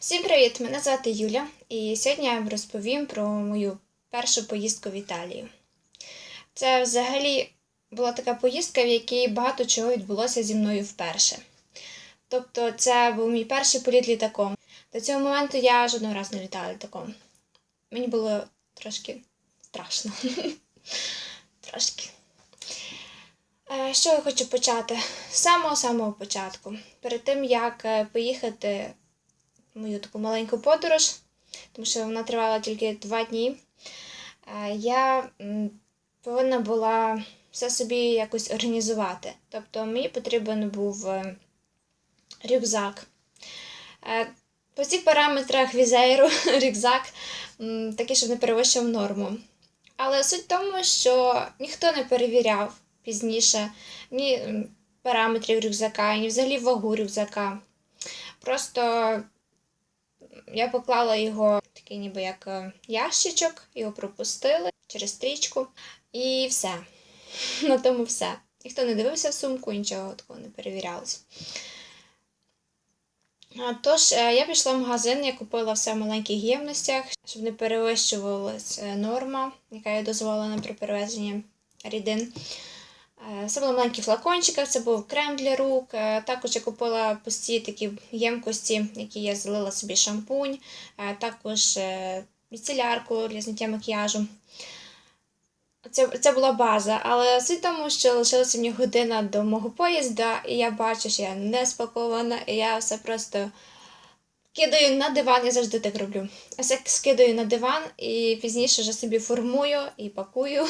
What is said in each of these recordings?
Всім привіт! Мене звати Юля, і сьогодні я вам розповім про мою першу поїздку в Італію. Це взагалі була така поїздка, в якій багато чого відбулося зі мною вперше. Тобто це був мій перший політ літаком. До цього моменту я жодного разу не літала літаком. Мені було трошки страшно. Трошки. Що я хочу почати? З самого-самого початку. Перед тим, як поїхати мою таку маленьку подорож, тому що вона тривала тільки 2 дні, я повинна була все собі якось організувати. Тобто мені потрібен був рюкзак. По всіх параметрах візеру рюкзак такий, щоб не перевищив норму. Але суть в тому, що ніхто не перевіряв пізніше ні параметрів рюкзака, ні взагалі вагу рюкзака. Просто я поклала його такий ніби як ящичок, його пропустили через стрічку і все. На тому все. Ніхто не дивився в сумку, нічого такого не перевірялося. Тож, я пішла в магазин, я купила все в маленьких ємностях, щоб не перевищувалася норма, яка є дозволена при перевезенні рідин. Це було в маленьких флакончиках, це був крем для рук. Також я купила пусті такі ємкості, які я залила собі шампунь, також міцелярку для зняття макіяжу. Це була база, але суть в тому, що лишилася мені година до мого поїзда, і я бачу, що я не спакована, і я все просто кидаю на диван, я завжди так роблю. Все скидаю на диван і пізніше вже собі формую і пакую.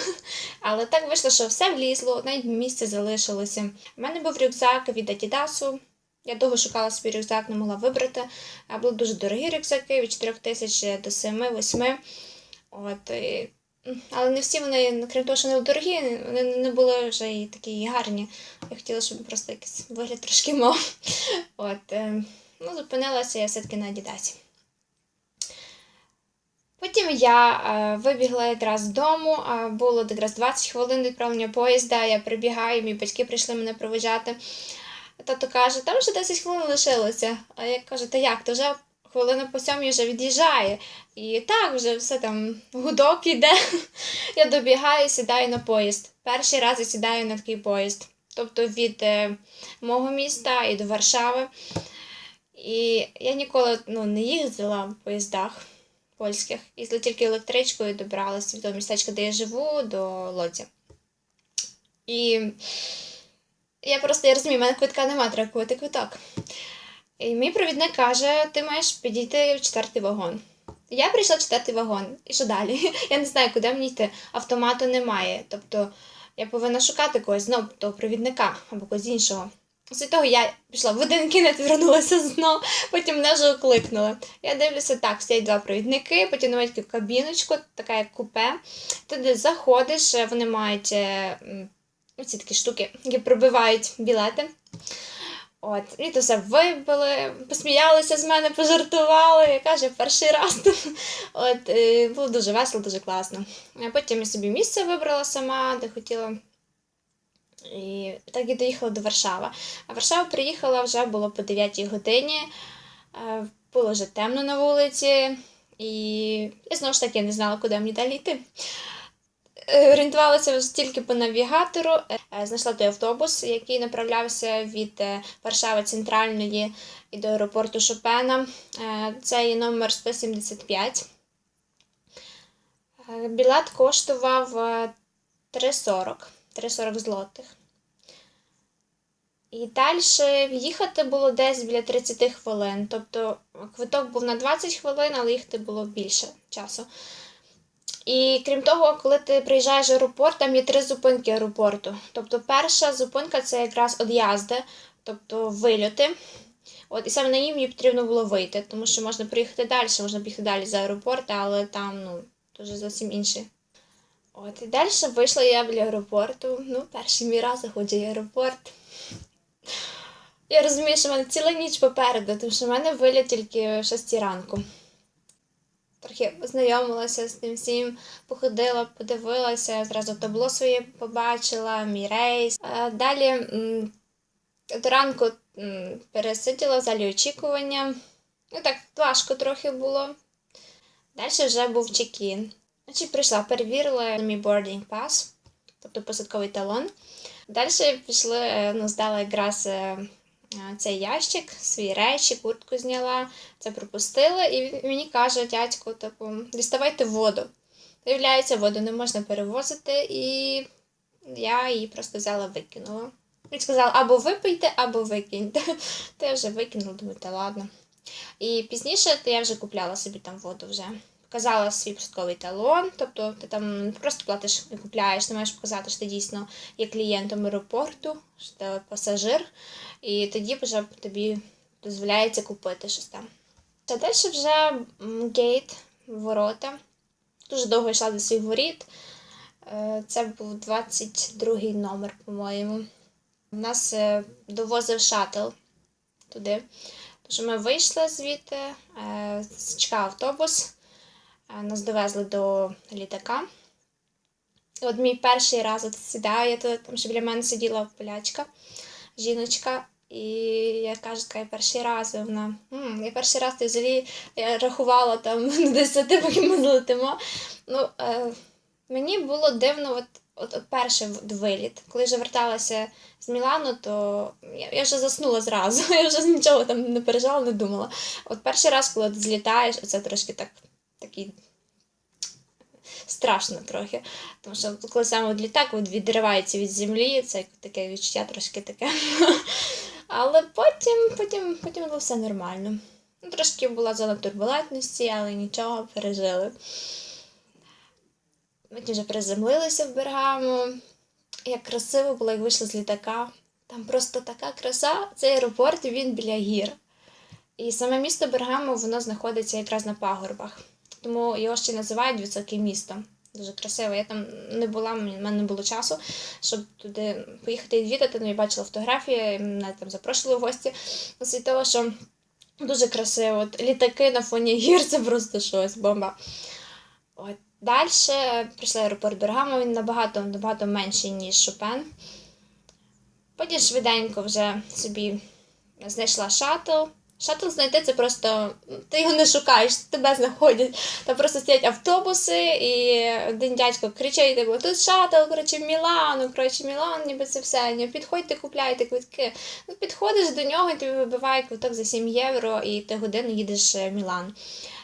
Але так вийшло, що все влізло, навіть місце залишилося. У мене був рюкзак від Adidas. Я довго шукала собі рюкзак, не могла вибрати. Були дуже дорогі рюкзаки, від 4 тисяч до 7-8. Але не всі вони, крім того, що не дорогі, вони не були вже і такі гарні. Я хотіла, щоб просто якийсь вигляд трошки мав. Зупинилася я все-таки на Адідасі. Потім я вибігла якраз з дому, було якраз 20 хвилин відправлення поїзда, я прибігаю, мої батьки прийшли мене проведжати. Тато каже, там вже 10 хвилин лишилося. А я кажу, та як, то вже хвилина по 7 вже від'їжджає. І так, вже все там, гудок іде. Я добігаю, сідаю на поїзд. Перший раз я сідаю на такий поїзд. Тобто від мого міста і до Варшави. І я ніколи не їздила в поїздах польських. Їздила тільки електричкою, добралася від того містечка, де я живу, до Лодзі. І я розумію, в мене квитка немає, треба купити квиток. І мій провідник каже, ти маєш підійти в 4-й вагон. Я прийшла в 4-й вагон. І що далі? Я не знаю, куди мені йти. Автомату немає. Тобто я повинна шукати когось, знову того провідника або когось іншого. Після того я пішла в один кінець, вернулася знову, потім мене вже окликнули. Я дивлюся, так, стоять 2 провідники, потім мають таку кабіночку, така як купе. Ти десь заходиш, вони мають оці такі штуки, які пробивають білети. І то все вибили, посміялися з мене, пожартували. Я кажу, перший раз. Було дуже весело, дуже класно. Потім я собі місце вибрала сама, де хотіла. І так і доїхала до Варшави. А Варшаву приїхала вже було по 9 годині. Було вже темно на вулиці. І я знову ж таки не знала, куди мені далі йти. Орієнтувалася тільки по навігатору. Знайшла той автобус, який направлявся від Варшави Центральної і до аеропорту Шопена. Це є номер 175. Білет коштував 3,40 злотих. І далі їхати було десь біля 30 хвилин. Тобто квиток був на 20 хвилин, але їхати було більше часу. І крім того, коли ти приїжджаєш в аеропорт, там є 3 зупинки аеропорту. Тобто перша зупинка – це якраз од'їзди, тобто вильоти. І саме на ній мені потрібно було вийти, тому що можна приїхати далі, можна поїхати далі з аеропорту, але там дуже зовсім інше. І далі вийшла я біля аеропорту. Перший мій раз заходжу в аеропорт. Я розумію, що в мене ціла ніч попереду, тому що в мене виліт тільки в 6 ранку. Трохи ознайомилася з тим всім, походила, подивилася, зразу табло своє побачила, мій рейс. Далі до ранку пересиділа в залі очікування. Ну так, важко трохи було. Далі вже був чек-ін. Значить, прийшла, перевірила мій boarding pass, тобто посадковий талон. Далі пішли, здала якраз цей ящик, свої речі, куртку зняла, це пропустила, і мені каже дядько, типу, діставайте воду. Виявляється, воду не можна перевозити, і я її просто взяла, викинула. Він сказав, або випийте, або викиньте. То я вже викинула, думаю, та ладно. І пізніше то я вже купляла собі там воду вже. Показала свій посадковий талон, тобто ти там не просто платиш і купляєш, ти маєш показати, що ти дійсно є клієнтом аеропорту, що ти пасажир, і тоді вже тобі дозволяється купити щось там. А далі вже гейт, ворота. Дуже довго йшла до своїх воріт. Це був 22-й номер, по-моєму. Нас довозив шаттл туди. Тож ми вийшли звідти, чекав автобус, нас довезли до літака. І от мій перший раз от сідаю, там ще біля мене сиділа полячка, жіночка, і я кажу, така, я перший раз, вона, я перший раз, взагалі, я рахувала там до 10, поки ми злетимо. Ну, мені було дивно, от перший виліт. Коли вже верталася з Мілану, то я вже заснула зразу, я вже нічого там не переживала, не думала. От перший раз, коли ти злітаєш, це трошки такий страшно трохи. Тому що коли саме літак відривається від землі, це таке відчуття трошки таке. Але потім було все нормально. Ну, трошки була зона турбулентності, але нічого, пережили. Ми вже приземлилися в Бергамо. Як красиво було, як вийшли з літака. Там просто така краса. Цей аеропорт, він біля гір. І саме місто Бергамо, воно знаходиться якраз на пагорбах. Тому його ще називають високе місто. Дуже красиво. Я там не була, в мене не було часу, щоб туди поїхати і відвідати. Ну, я бачила фотографії, мене там запрошували в гості. З того, що дуже красиво. От літаки на фоні гір, це просто щось, бомба. От. Далі прийшли аеропорт Бергамо, він набагато менший, ніж Шопен. Потім швиденько вже собі знайшла шаттл. Шаттл знайти – це просто, ти його не шукаєш, тебе знаходять. Там просто стоять автобуси, і один дядько кричить, типу, тут шаттл, Мілан, ніби це все. Не підходьте, купляйте квитки. Ну, підходиш до нього, і тобі вибиває квиток за 7 євро, і ти годину їдеш в Мілан.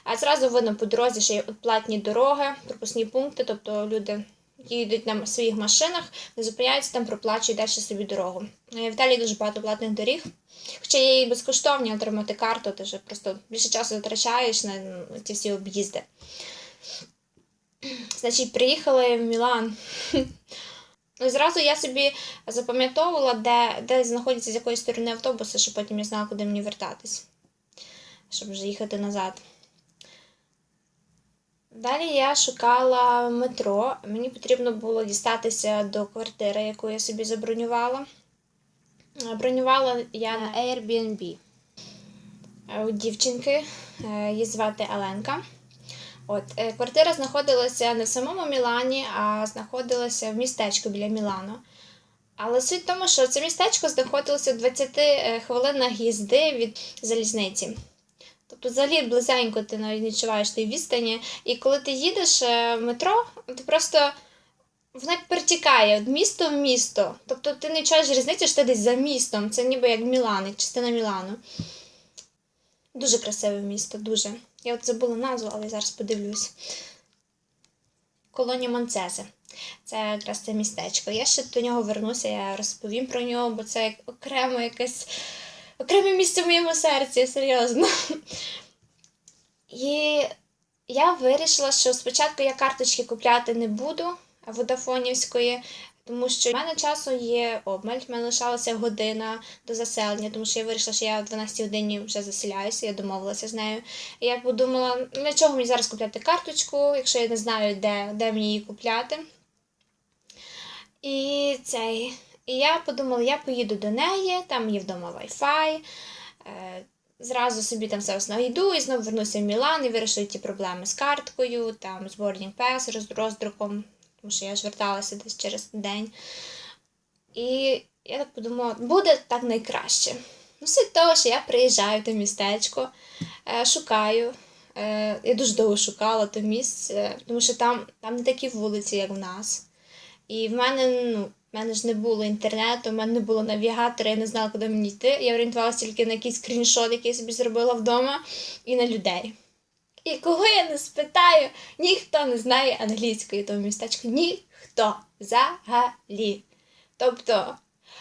А зразу видно по дорозі, що є платні дороги, пропускні пункти, тобто люди їдуть на своїх машинах, не зупиняються, там проплачують далі собі дорогу. В Італії дуже багато платних доріг. Хоча є і безкоштовні, отримати карту, ти вже просто більше часу витрачаєш на ці всі об'їзди. Значить, приїхали в Мілан. Ну, зразу я собі запам'ятовувала, де знаходяться з якої сторони автобуси, щоб потім я знала, куди мені вертатись, щоб вже їхати назад. Далі я шукала метро. Мені потрібно було дістатися до квартири, яку я собі забронювала. Бронювала я на Airbnb. У дівчинки, її звати Аленка. Квартира знаходилася не в самому Мілані, а знаходилася в містечку біля Мілану. Але суть в тому, що це містечко знаходилося в 20 хвилинах їзди від залізниці. Тобто взагалі близенько ти навіть не відчуваєш тієї відстані. І коли ти їдеш в метро, ти просто вона перетікає від місто в місто. Тобто ти не відчуваєш різниці, що ти десь за містом. Це ніби як Мілан, як частина Мілану. Дуже красиве місто, дуже. Я от забула назву, але зараз подивлюсь. Колонія Монцезе. Це якраз це містечко. Я ще до нього вернуся, я розповім про нього, бо це окреме місце в моєму серці, серйозно. І я вирішила, що спочатку я карточки купляти не буду, водафонівської, тому що в мене часу є обмаль, в мене лишалася година до заселення, тому що я вирішила, що я о 12 годині вже заселяюся, я домовилася з нею. І я подумала, для чого мені зараз купляти карточку, якщо я не знаю, де мені її купляти. І я подумала, я поїду до неї, там є вдома Wi-Fi, зразу собі там все знайду і знову вернуся в Мілан і вирішую ті проблеми з карткою, там, з boarding pass, роздруком, тому що я ж верталася десь через день. І я так подумала, буде так найкраще. Суть того, що я приїжджаю в те містечко, шукаю. Я дуже довго шукала те місце, тому що там не такі вулиці, як в нас. І в мене ж не було інтернету, в мене не було навігатора, я не знала, куди мені йти. Я орієнтувалася тільки на якийсь скріншот, який я собі зробила вдома, і на людей. І кого я не спитаю, ніхто не знає англійської того містечка. Ніхто. Взагалі. Тобто,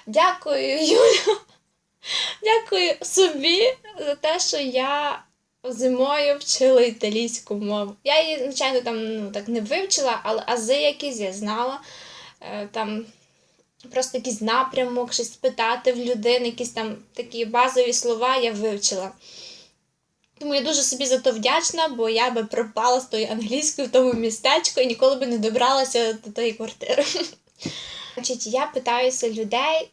дякую, Юлю, дякую собі за те, що я зимою вчила італійську мову. Я її, звичайно, там так не вивчила, але ази якісь я знала. Там просто якийсь напрямок, щось спитати в людини, якісь там такі базові слова я вивчила. Тому я дуже собі за то вдячна, бо я би пропала з тою англійською в тому містечку і ніколи би не добралася до тої квартири. Значить, я питаюся людей,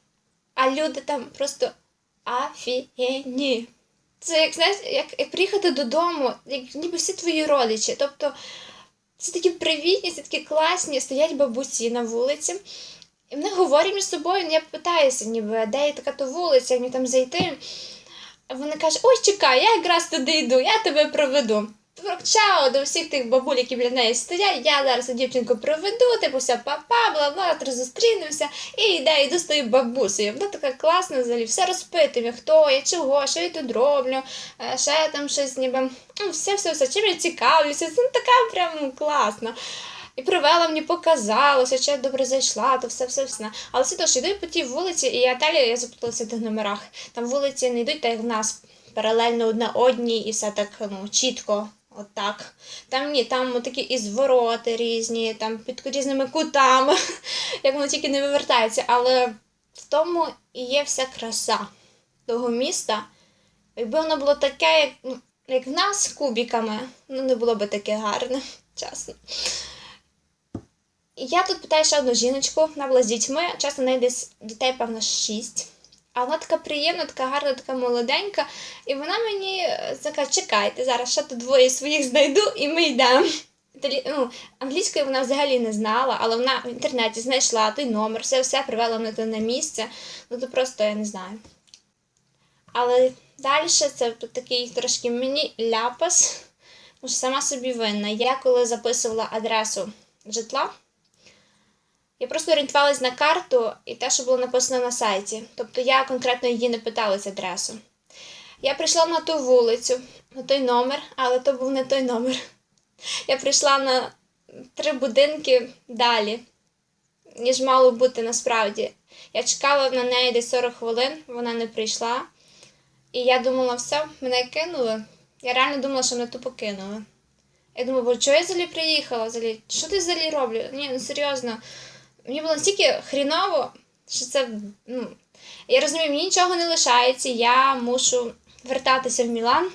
а люди там просто офігенні. Це, як, знаєш, як приїхати додому, як ніби всі твої родичі. Тобто, це такі привітні, це такі класні, стоять бабусі на вулиці. І вони говорять між собою, я питаюся, ніби, де є така то вулиця, як мені там зайти. Вони кажуть, ой, чекай, я якраз туди йду, я тебе проведу. Чао до всіх тих бабуль, які біля неї стоять, я зараз дівчинку проведу, типу все, папа, бла-бла, зустрінемося, і йду з тою бабусею. Вона така класна взагалі, все розпитує, хто я, чого, що я тут роблю, ще там щось ніби, все, чим я цікавлюся, це така прям класна. І привела мені, показалося, що я добре зайшла, то все. Але все ж, йду по тій вулиці, і я запуталася в тих номерах. Там вулиці не йдуть, так як в нас, паралельно одна одній, і все так, чітко, отак. Там ні, там такі і звороти різні, там під різними кутами, як воно тільки не вивертається. Але в тому і є вся краса того міста. Якби воно було таке, як в нас, кубиками, не було б таке гарне, чесно. І я тут питаю ще одну жіночку, вона була з дітьми, часто в неї десь дітей, певно, 6. А вона така приємна, така гарна, така молоденька. І вона мені така, чекайте, зараз ще тут двоє своїх знайду і ми йдемо. Англійської вона взагалі не знала, але вона в інтернеті знайшла той номер, все привела мене на місце. То просто я не знаю. Але далі це такий трошки мені ляпас, тому що сама собі винна. Я коли записувала адресу житла, я просто орієнтувалась на карту і те, що було написано на сайті. Тобто я конкретно її не питалась адресу. Я прийшла на ту вулицю, на той номер, але то був не той номер. Я прийшла на 3 будинки далі, ніж мало бути насправді. Я чекала на неї десь 40 хвилин, вона не прийшла. І я думала, все, мене кинули. Я реально думала, що мене тупо кинули. Я думала, бо чого я взагалі приїхала? Що ти взагалі роблю? Ні, серйозно. Мені було настільки хріново, що це, я розумію, мені нічого не лишається, я мушу вертатися в Мілан,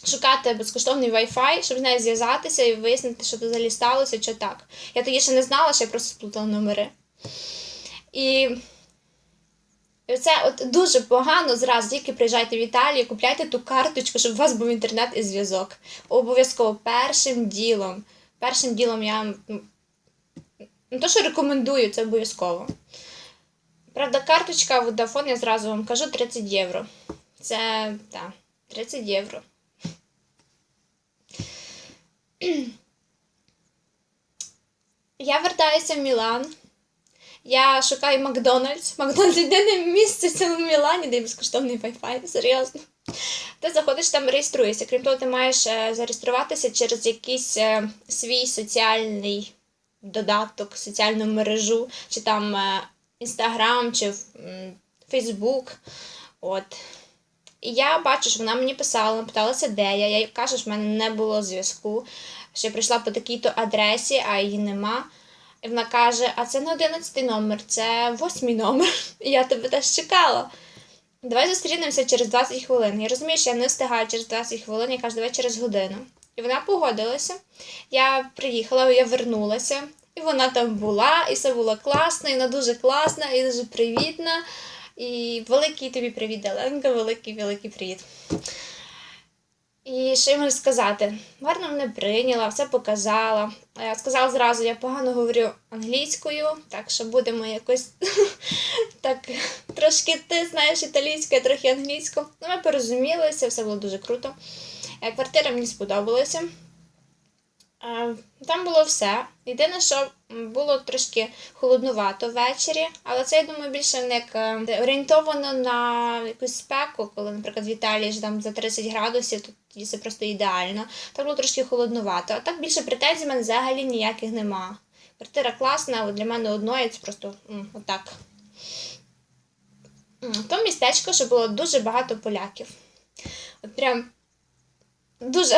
шукати безкоштовний Wi-Fi, щоб з нею зв'язатися і вияснити, що тут взагалі сталося, чи так. Я тоді ще не знала, що я просто сплутала номери. І це дуже погано зразу, тільки приїжджайте в Італію, купляйте ту карточку, щоб у вас був інтернет і зв'язок. Обов'язково першим ділом я не то, що рекомендую, це обов'язково. Правда, карточка Vodafone, я зразу вам кажу, 30 євро. Це, 30 євро. Я вертаюся в Мілан. Я шукаю Макдональдс. Макдональдс єдине місце в цьому Мілані, де є безкоштовний Wi-Fi, серйозно. Ти заходиш, там реєструєшся. Крім того, ти маєш зареєструватися через якийсь свій соціальний додаток, соціальну мережу, чи там Інстаграм, чи Фейсбук. І я бачу, що вона мені писала, питалася, де я. Я їй кажу, що в мене не було зв'язку, що я прийшла по такій-то адресі, а її нема. І вона каже, а це не 11 номер, це 8 номер. І я тебе теж чекала. Давай зустрінемося через 20 хвилин. Я розумію, що я не встигаю через 20 хвилин, я кажу, давай через годину. І вона погодилася. Я приїхала, я вернулася. І вона там була, і все було класно, і вона дуже класна, і дуже привітна. І великий тобі привіт, Оленка, великий привіт. І І що я можу сказати? Гарно мене прийняла, все показала. Сказала зразу, я погано говорю англійською, так що будемо якось так трошки ти знаєш італійську, я трохи англійську. Ми порозумілися, все було дуже круто. Квартира мені сподобалася. Там було все. Єдине, що було трошки холоднувато ввечері, але це, я думаю, більше як орієнтовано на якусь спеку, коли, наприклад, в Італії ж там за 30 градусів, то тоді це просто ідеально. Так було трошки холоднувато. А так більше претензій в мене взагалі ніяких нема. Квартира класна, але для мене одної це просто отак. То містечко, що було дуже багато поляків. От прям дуже.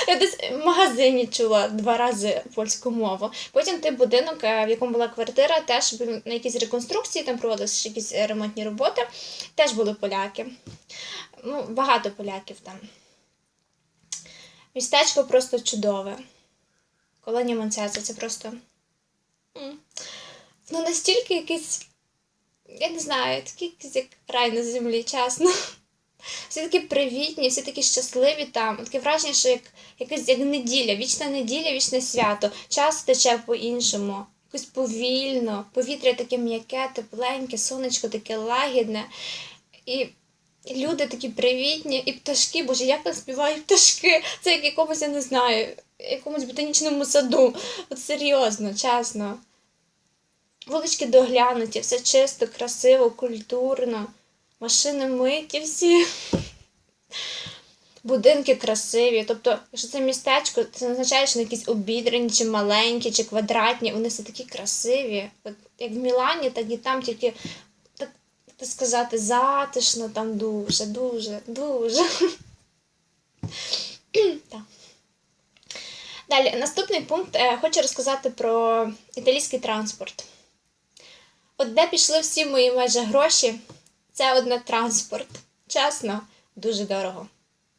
Я десь в магазині чула 2 рази польську мову. Потім той будинок, в якому була квартира, теж на якісь реконструкції, там проводилися якісь ремонтні роботи, теж були поляки. Ну, багато поляків там. Містечко просто чудове. Колонія Монцецо, це просто... Ну, настільки якийсь, я не знаю, такий якийсь як рай на землі, чесно. Всі такі привітні, всі такі щасливі там. Таке враження, що якась як неділя, вічне свято. Час тече по-іншому, якось повільно, повітря таке м'яке, тепленьке, сонечко таке лагідне. І люди такі привітні, і пташки, боже, як там співають пташки. Це як якомусь, я не знаю, якомусь ботанічному саду. От серйозно, чесно. Вулички доглянуті, все чисто, красиво, культурно. Машини миті всі. Будинки красиві. Тобто, якщо це містечко, це не означає, що вони якісь обідрані, чи маленькі, чи квадратні. Вони все такі красиві. От, як в Мілані, так і там тільки, так сказати, затишно там дуже, дуже, дуже. Так. Далі, наступний пункт. Хочу розказати про італійський транспорт. От де пішли всі мої майже гроші, це одне транспорт. Чесно, дуже дорого.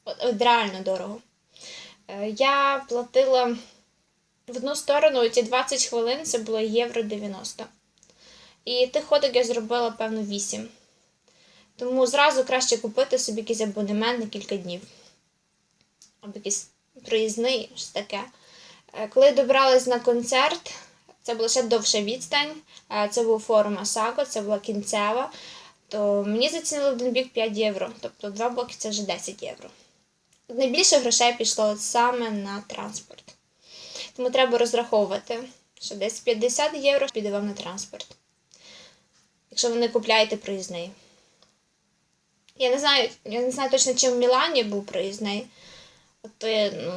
От реально дорого. Я платила в одну сторону, ці 20 хвилин, це було євро 90. І тих ходок я зробила, певно, 8. Тому зразу краще купити собі якийсь абонемент на кілька днів. Або якийсь проїзний, щось таке. Коли я добралась на концерт, це була ще довша відстань, це був форум Асаго, це була кінцева, то мені зацінили один бік 5 євро, тобто 2 боки це вже 10 євро. Найбільше грошей пішло саме на транспорт. Тому треба розраховувати, що десь 50 євро піде вам на транспорт, якщо ви не купляєте проїзний. Я не знаю точно, чи в Мілані був проїзний,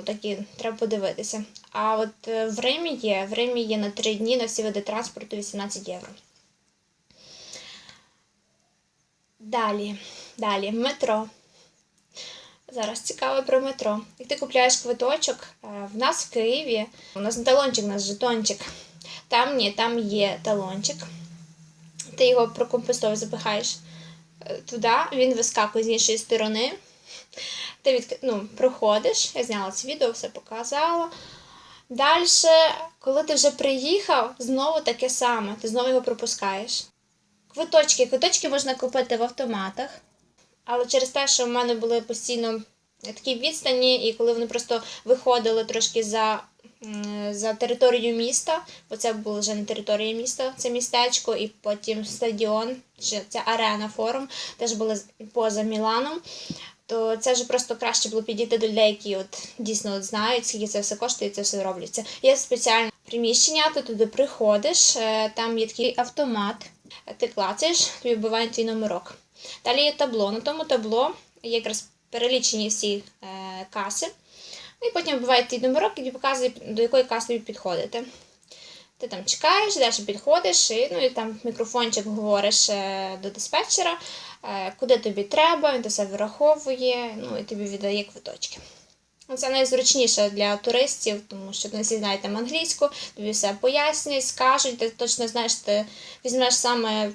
такі треба подивитися. А от в Римі є на 3 дні на всі види транспорту 18 євро. Далі, метро. Зараз цікаво про метро. Як ти купляєш квиточок, в нас в Києві, у нас не талончик, у нас жетончик. Там є талончик. Ти його прокомпостовуєш, запихаєш туди, він вискакує з іншої сторони. Ти проходиш, я зняла це відео, все показала. Далі, коли ти вже приїхав, знову таке саме, ти знову його пропускаєш. Квиточки можна купити в автоматах, але через те, що в мене були постійно такі відстані, і коли вони просто виходили трошки за територію міста, бо це було вже не територія міста, це містечко, і потім стадіон, це арена форум, теж були поза Міланом, то це вже просто краще було підійти до людей, які дійсно знають, скільки це все коштує, це все робляться. Є спеціальне приміщення, ти туди приходиш, там є такий автомат, ти клацаєш, тобі вбиває твій номерок. Далі є табло, на тому табло є якраз перелічені всі каси, і потім вбиває твій номерок і показує, до якої каси тобі підходити. Ти там чекаєш, далі підходиш, і там мікрофончик говориш до диспетчера, куди тобі треба, він це все вираховує, і тобі віддає квиточки. Це найзручніше для туристів, тому що не всі знають там англійську, тобі все пояснять, скажуть, ти точно знаєш, ти візьмеш саме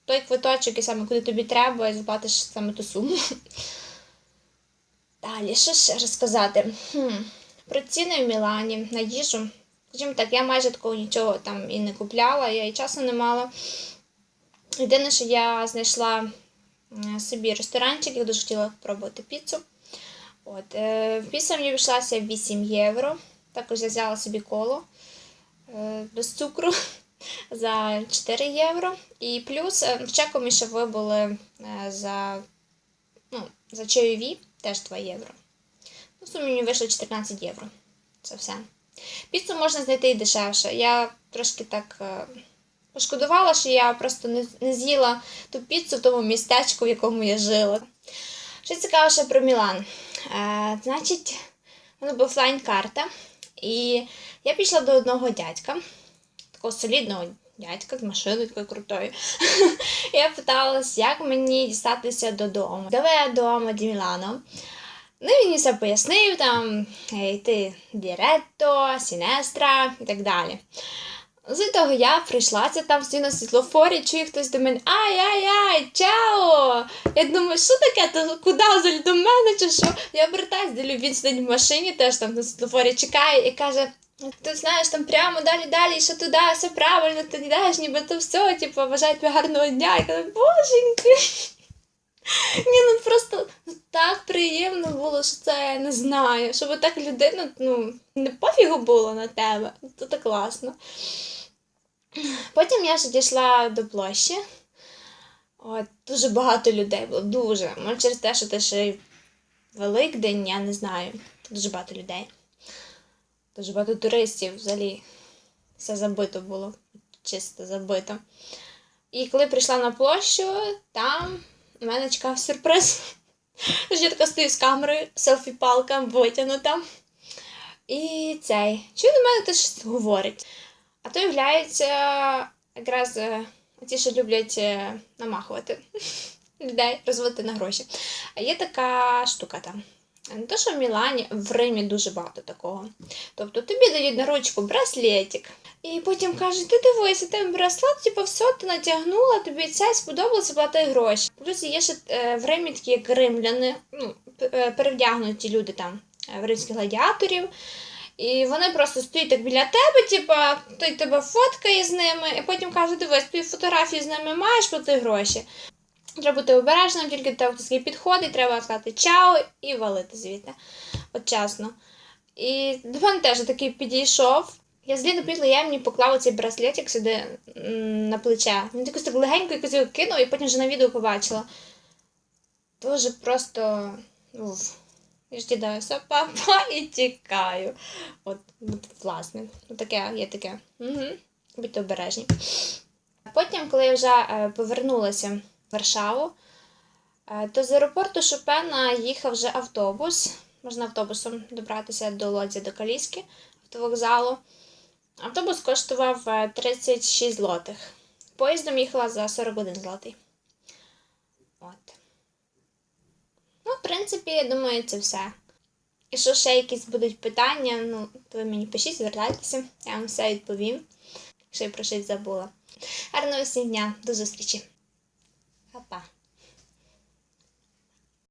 той квиточок і саме куди тобі треба, і заплатиш саме ту суму. Далі, що ще розказати? Про ціни в Мілані на їжу. Скажімо так, я майже такого нічого там і не купляла, я і часу не мала. Єдине, що я знайшла собі ресторанчик, я дуже хотіла пробувати піцу. Піца мені обійшлася 8 євро. Також я взяла собі колу без цукру за 4 євро. І плюс в чеку ми ще вибули за чайові теж 2 євро. В сумі мені вийшло 14 євро. Це все. Піцу можна знайти і дешевше. Я трошки так пошкодувала, що я просто не з'їла ту піцу в тому містечку, в якому я жила. Що цікаво ще про Мілан. Значить, у мене була офлайн-карта. І я пішла до одного дядька, такого солідного дядька з машиною такою крутою. Я питалась, як мені дістатися додому. Dove додому di Milano? Ну, він мені все пояснив, там, йти діретто, сінестра і так далі. З того я прийшла, це там стою на світлофорі, чую хтось до мене, ай-ай-ай, чао! Я думаю, що таке, то куди взагалі до мене чи що? Я обертаюсь, дивлю, він сидить в машині, теж там на світлофорі чекає і каже, ти знаєш, там прямо далі, що туди, все правильно, ти йдеш, ніби то все, типу, бажаю тобі гарного дня. І кажу, боженьки. Ні, просто так приємно було, що це я не знаю, щоб так людина, не пофігу було на тебе, то так класно. Потім я ж дійшла до площі. Дуже багато людей було, дуже. Може через те, що це ще й Великдень, я не знаю. Дуже багато людей. Дуже багато туристів, взагалі. Все забито було, чисто забито. І коли прийшла на площу, там мене чекав сюрприз. Тож я така стою з камерою, селфі-палка витягнута. І чую до мене теж говорить. А то являється якраз ті, що люблять намахувати людей, розводити на гроші. А є така штука там. Не те, що в Мілані, в Римі дуже багато такого. Тобто тобі дають на ручку браслетик. І потім кажуть, ти дивися, ти браслет, типу, все, ти натягнула, тобі це сподобалося, плати гроші. Плюс є ще в Римі такі як римляни, перевдягнуті люди там, в римських гладіаторів. І вони просто стоять так біля тебе, типу, той тебе фоткає з ними, і потім кажуть, дивись, ти фотографію з ними маєш, плати гроші. Треба бути обережним, тільки до хтось підходить, треба сказати чао і валити звідти. От чесно. І до мене теж такий підійшов. Я зліду підла, я мені поклав оцей браслетик сюди на плече. Він якось так легенько якось його кинув, і потім вже на відео побачила. Дуже просто, я ж дідаюся, папа, і тікаю. Власне, таке, є таке. Будьте обережні. Потім, коли я вже повернулася в Варшаву, то з аеропорту Шопена їхав вже автобус. Можна автобусом добратися до Лодзі, до Каліськи, автовокзалу. Автобус коштував 36 злотих. Поїздом їхала за 41 злотий. В принципі, я думаю, це все. Якщо ще якісь будуть питання, то ви мені пишіть, звертайтеся, я вам все відповім, якщо я про щось забула. Гарного всім дня, до зустрічі!